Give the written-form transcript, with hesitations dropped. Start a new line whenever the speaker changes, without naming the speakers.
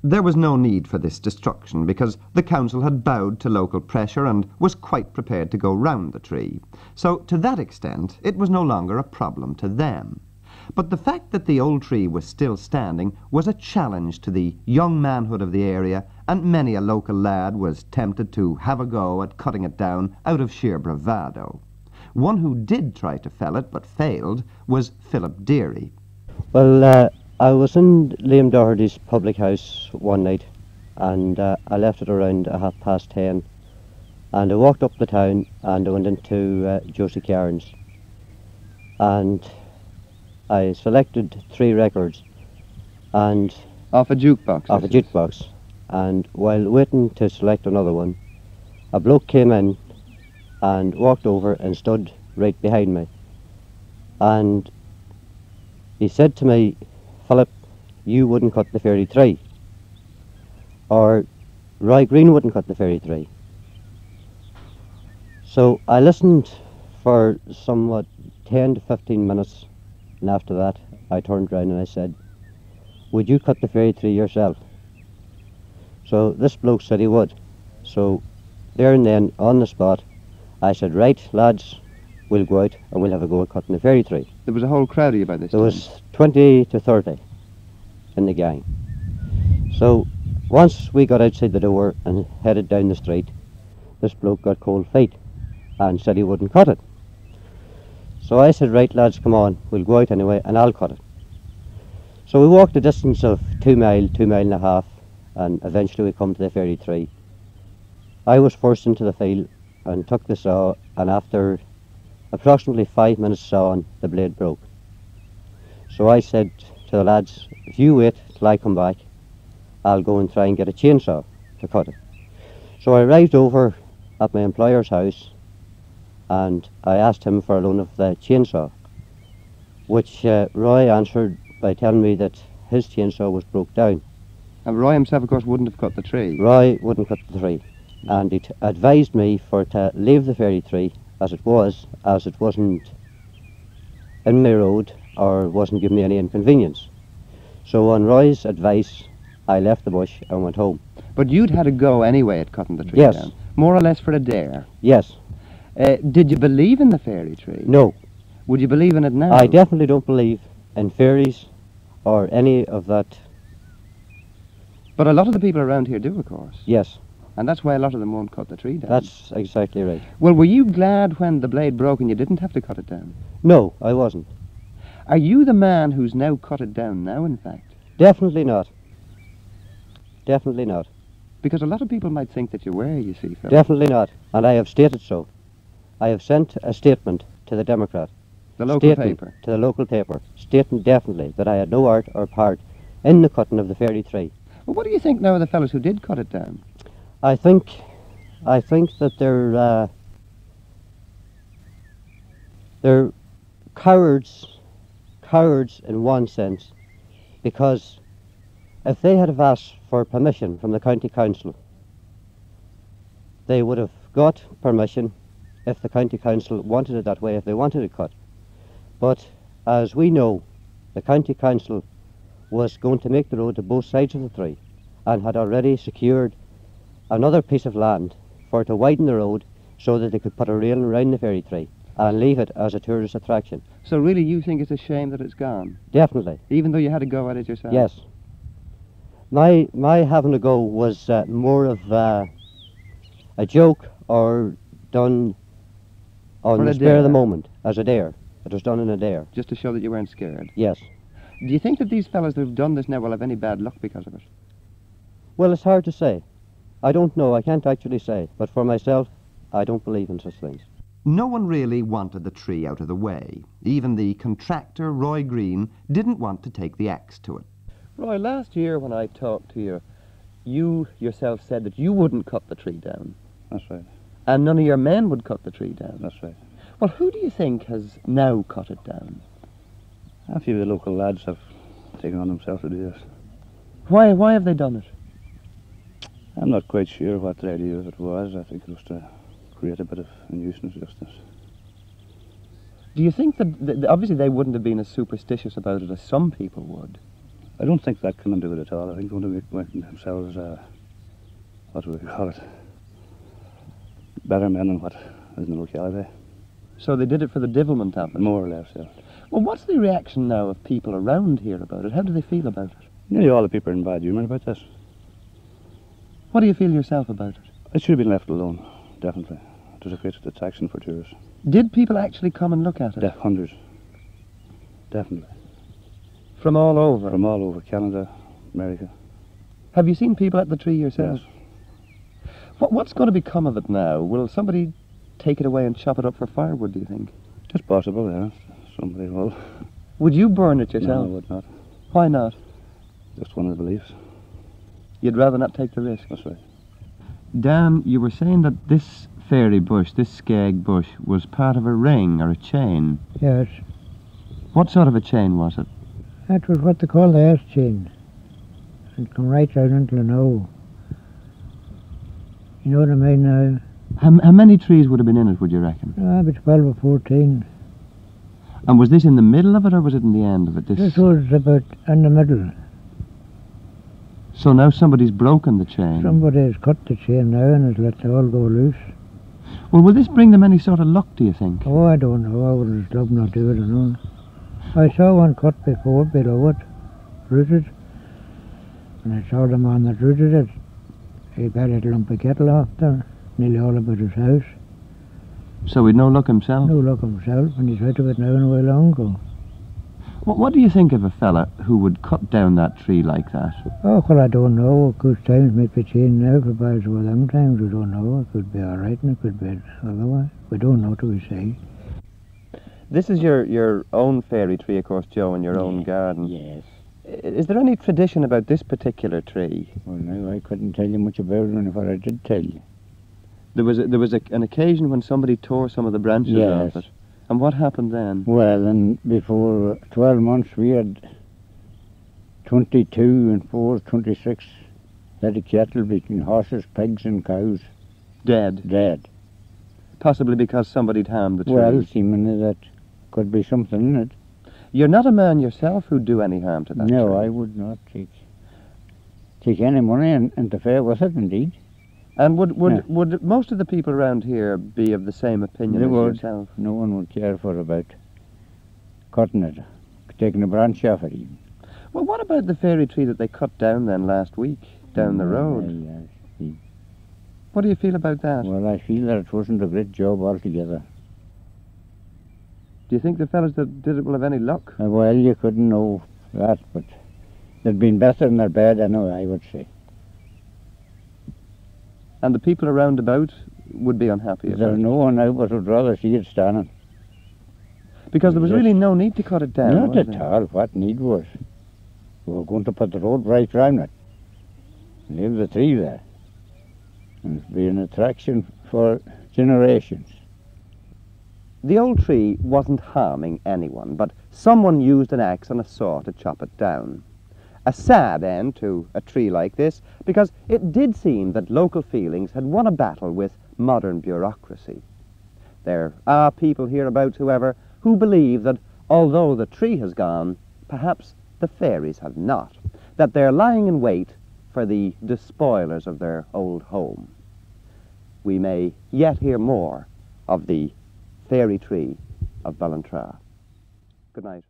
There was no need for this destruction because the council had bowed to local pressure and was quite prepared to go round the tree. So to that extent it was no longer a problem to them. But the fact that the old tree was still standing was a challenge to the young manhood of the area, and many a local lad was tempted to have a go at cutting it down out of sheer bravado. One who did try to fell it but failed was Philip Deary.
Well, I was in Liam Doherty's public house one night, and I left it around 10:30, and I walked up the town and I went into Josie Cairns, and I selected 3 records, and
Off a jukebox?
Off a jukebox. And while waiting to select another one, a bloke came in and walked over and stood right behind me, and he said to me, "Philip, you wouldn't cut the fairy tree, or Roy Green wouldn't cut the fairy tree." So I listened for somewhat 10 to 15 minutes, and after that I turned round and I said, "Would you cut the fairy tree yourself?" So this bloke said he would. So there and then, on the spot, I said, "Right, lads, we'll go out and we'll have a go at cutting the fairy tree."
There was a whole crowd of you by this time?
There was 20 to 30 in the gang. So once we got outside the door and headed down the street, this bloke got cold feet and said he wouldn't cut it. So I said, "Right, lads, come on, we'll go out anyway and I'll cut it." So we walked a distance of 2 mile, 2.5 miles, and eventually we come to the fairy tree. I was forced into the field and took the saw, and after approximately 5 minutes sawing, the blade broke. So I said to the lads, "If you wait till I come back, I'll go and try and get a chainsaw to cut it." So I arrived over at my employer's house and I asked him for a loan of the chainsaw, which Roy answered by telling me that his chainsaw was broke down.
And Roy himself, of course, wouldn't have cut the tree.
Roy wouldn't cut the tree, and he advised me for to leave the fairy tree as it was, as it wasn't in my road or wasn't giving me any inconvenience. So on Roy's advice, I left the bush and went home.
But you'd had a go anyway at cutting the tree
Yes.
down, more or less for a dare.
Yes.
Did you believe in the fairy tree?
No.
Would you believe in it now?
I definitely don't believe in fairies or any of that.
But a lot of the people around here do, of course.
Yes.
And that's why a lot of them won't cut the tree down.
That's exactly right.
Well, were you glad when the blade broke and you didn't have to cut it down?
No, I wasn't.
Are you the man who's now cut it down now, in fact?
Definitely not. Definitely not.
Because a lot of people might think that you were, you see, Phil.
Definitely not. And I have stated so. I have sent a statement to the Democrat.
The local paper?
To the local paper, stating definitely that I had no art or part in the cutting of the fairy tree.
Well, what do you think now of the fellows who did cut it down?
I think that they're cowards in one sense, because if they had have asked for permission from the county council, they would have got permission if the county council wanted it that way, if they wanted it cut. But as we know, the county council was going to make the road to both sides of the tree and had already secured another piece of land for it to widen the road so that they could put a railing around the fairy tree and leave it as a tourist attraction.
So really you think it's a shame that it's gone?
Definitely.
Even though you had to go at it yourself?
Yes. My having to go was more of a joke, or done on the spur of the moment, as a dare. It was done in a dare.
Just to show that you weren't scared?
Yes.
Do you think that these fellows that have done this now will have any bad luck because of it?
Well, it's hard to say. I don't know. I can't actually say. But for myself, I don't believe in such things.
No one really wanted the tree out of the way. Even the contractor, Roy Green, didn't want to take the axe to it.
Roy, last year when I talked to you, you yourself said that you wouldn't cut the tree down.
That's right.
And none of your men would cut the tree down.
That's right.
Well, who do you think has now cut it down?
A few of the local lads have taken on themselves to do this.
Why have they done it?
I'm not quite sure what the idea of it was. I think it was to create a bit of a nuisance just this.
Do you think that obviously they wouldn't have been as superstitious about it as some people would?
I don't think that came into it at all. I think they want to make themselves, what do we call it, better men than what is in the locality.
So they did it for the divilment of it?
More or less, yeah.
Well, what's the reaction now of people around here about it? How do they feel about it?
Nearly all the people are in bad humour about this.
What do you feel yourself about it?
It should have been left alone, definitely. It was a great attraction for tourists.
Did people actually come and look at it?
Hundreds. Definitely.
From all over?
From all over, Canada, America.
Have you seen people at the tree yourself?
Yes.
What's going to become of it now? Will somebody take it away and chop it up for firewood, do you think?
It's possible, yeah. Somebody will.
Would you burn it yourself?
No, I would not.
Why not?
Just one of the beliefs.
You'd rather not take the risk?
That's right.
Dan, you were saying that this fairy bush, this skeg bush, was part of a ring or a chain.
Yes,
What sort of a chain was it?
that was what they call the earth chain. And come right down into the know. You know what I mean now?
How many trees would have been in it, would you reckon?
Maybe 12 or 14.
And was this in the middle of it or was it in the end of it?
This was about in the middle.
So now somebody's broken the chain.
Somebody has cut the chain now and has let it all go loose.
Well, will this bring them any sort of luck, do you think?
Oh, I don't know. I wouldn't love not do it alone. I saw one cut before below it, rooted. And I saw the man that rooted it. He buried a lump of kettle off there, nearly all about his house.
So he'd no luck himself?
No luck himself, and he's out of it now and a way long ago.
What do you think of a fella who would cut down that tree like that?
Oh, well, I don't know. Of course, times might be changing now for bars with them times. We don't know. It could be all right and it could be otherwise. We don't know till we see.
This is your own fairy tree, of course, Joe, in your own garden.
Yes.
Is there any tradition about this particular tree?
Well, no, I couldn't tell you much about it, and if I did tell you.
There was an occasion when somebody tore some of the branches off
Yes.
it. And what happened then?
Well, and before 12 months we had 22 and 4, 26 head of cattle between horses, pigs and cows.
Dead.
Dead.
Possibly because somebody'd harmed the tree.
Well, seemingly that could be something in it.
You're not a man yourself who'd do any harm to that tree.
No, I would not take any money and interfere with it, indeed.
And would most of the people around here be of the same opinion
They
as
would.
yourself?
No one would care for about cutting it, taking a branch off it even.
Well, what about the fairy tree that they cut down then last week, down the road?
Yes.
What do you feel about that?
Well, I feel that it wasn't a great job altogether.
Do you think the fellas that did it will have any luck?
Well, you couldn't know that, but they'd been better than their bad anyway, I would say.
And the people around about would be unhappy about
There's
it?
no one now but would rather see it standing.
Because there was
Yes.
really no need to cut it down,
Not
was
at
there?
all. What need was? We were going to put the road right round it. Leave the tree there. And it'd be an attraction for generations.
The old tree wasn't harming anyone, but someone used an axe and a saw to chop it down. A sad end to a tree like this, because it did seem that local feelings had won a battle with modern bureaucracy. There are people hereabouts, however, who believe that although the tree has gone, perhaps the fairies have not, that they're lying in wait for the despoilers of their old home. We may yet hear more of the fairy tree of Ballintra. Good night.